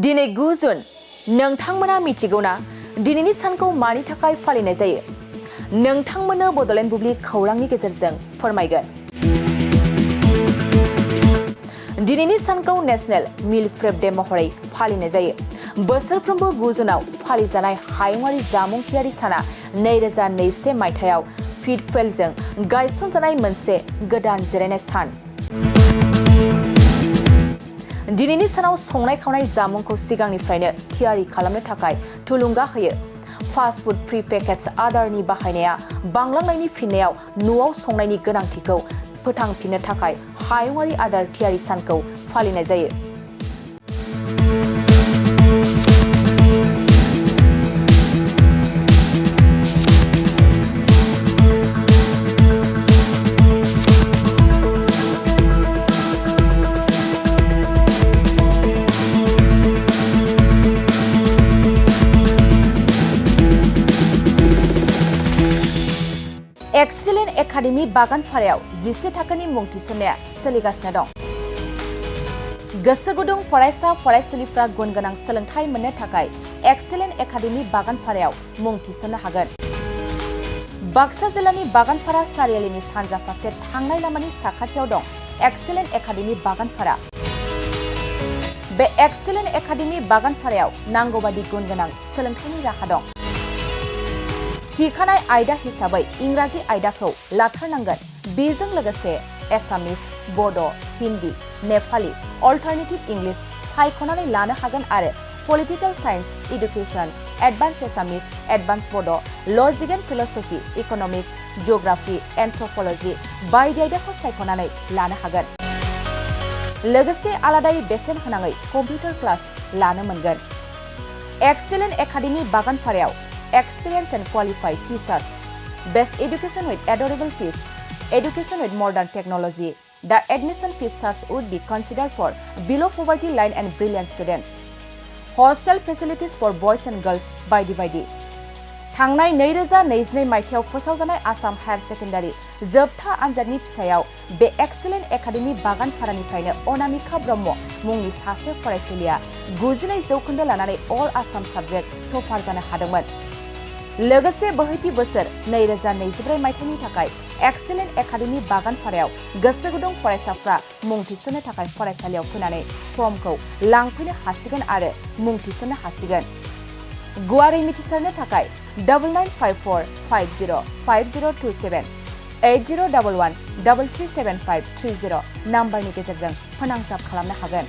दिनै 9 जुन नोंथांमोना मिथिगौना दिनैनि सानखौ मानि थाखाय फालिनाय जायो? नोंथांमोननो बड'लेण्ड बुब्लि खौरांनि गेजेरजों फोरमायगोन। दिनैनि सानखौ नेशनेल मिल प्रेप डे महरै फालिनाय जायो। बोसोरफ्रोमबो 9 जुनाव फालिजानाय हायुङारि जामुंथियारि साना 2021 मायथाइयाव फिडफेलजों गायसनजानाय मोनसे गोदान जिरायनाय सान। दिनैनि सानाव संनाय खावनाय जामुंखौ सिगांनिफ्रायनो थियारि खालामनो थाखाय थुलुंगा होयो। फास्ट फुड प्रि पेकेज आदारनि बाहायनाया बांलांनायनि फिननायाव न'आव संनायनि गोनांथिखौ फोथांफिननो थाखाय हायुङारि आदार थियारि सानखौ फालिनाय जायो। एक्सेलेन्ट एकाडेमि बागानपारायाव 11 थाखोनि मुं थिसननाया सोलिगासिनो दं। गोसो गुदुं फरायसा फरायसुलिफ्रा गुन गोनां सोलोंथाइ मोननो थाखाय एक्सेलेन्ट एकाडेमि बागानपारायाव मुं थिसननो हागोन। बाक्सा जिल्लानि बागानपारा सारियालिनि सानजा फारसे थांनाय लामानि साखाथियाव दं एक्सेलेन्ट एकाडेमि बागानपारा। बे एक्सेलेन्ट एकाडेमि बागानपारायाव नांगौबादि गुन गोनां सोलोंथाइनि राहा दं। थिखानाय आयदा हिसाबै इंराजि आयदाखौ लाथारनांगोन। बेजों लोगोसे एसामिस, बड', हिन्दी, नेपाली, अल्टारनेटिभ इंलिश सायख'नानै लानो हागोन आरो पलिटिकेल साइन्स, इडुकेसन, एडभान्स एसामिस, एडभान्स बड', लजिक एन्ड फिलसफी, इकनमिक्स, जिअ'ग्राफी, एन्थ्रपलजि बायदि आयदाखौ सायख'नानै लानो हागोन। लोगोसे आलादायै बेसेन होनाङै कम्पिउटार क्लास लानो मोनगोन। एक्सेलेन्ट एकाडेमि बागानपारायाव Experience and qualified teachers, best education with adorable fees, education with modern technology. The admission fees charge would be considered for below poverty line and brilliant students. Hostel facilities for boys and girls बायदि। थांनाय 2022 मायथाइयाव फोसावजानाय Assam higher secondary जोबथा आनजादनि फिथाइयाव बे excellent academy बागानपारानिफ्रायनो Anamika Brahma मुंनि सासे फरायसुलिया 92% लानानै अल आसाम साबजेक्ट टपार जानो हादोंमोन। लोगोसे बोहैथि बोसोर 2024 मायथाइनि थाखाय एक्सेलेन्ट एकाडेमि बागानपारायाव गोसो गुदुं फरायसाफ्रा मुं थिसननो थाखाय फरायसालियाव फैनानै फर्मखौ लांफैनो हासिगोन आरो मुं थिसननो हासिगोन। गुवारै मिथिसारनो थाखाय 9954505027 8011337530 नाम्बारनि गेजेरजों फोनांजाब खालामनो हागोन।